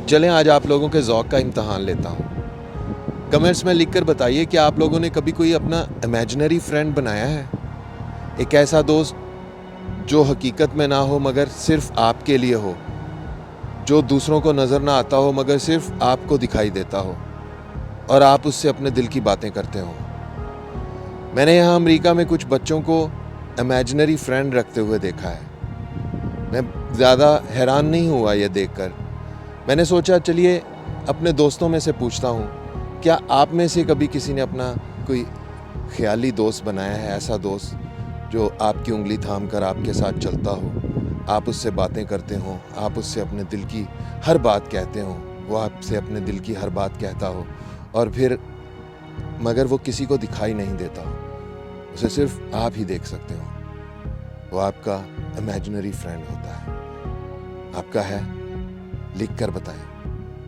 चलें आज आप लोगों के ज़ौक़ का इम्तिहान लेता हूँ। कमेंट्स में लिखकर बताइए कि आप लोगों ने कभी कोई अपना इमेजिनरी फ्रेंड बनाया है? एक ऐसा दोस्त जो हकीकत में ना हो मगर सिर्फ़ आपके लिए हो, जो दूसरों को नज़र ना आता हो मगर सिर्फ़ आपको दिखाई देता हो और आप उससे अपने दिल की बातें करते हो। मैंने यहाँ अमेरिका में कुछ बच्चों को इमेजिनरी फ्रेंड रखते हुए देखा है। मैं ज़्यादा हैरान नहीं हुआ ये देखकर। मैंने सोचा चलिए अपने दोस्तों में से पूछता हूँ, क्या आप में से कभी किसी ने अपना कोई ख़याली दोस्त बनाया है, ऐसा दोस्त जो आपकी उँगली थाम कर आपके साथ चलता हो, आप उससे बातें करते हों, आप उससे अपने दिल की हर बात कहते हों, वो आपसे अपने दिल की हर बात कहता हो और फिर मगर वो किसी को दिखाई नहीं देता हो, उसे सिर्फ़ आप ही देख सकते हो। वो आपका इमेजिनरी फ्रेंड होता है। आपका है? लिख कर बताएं।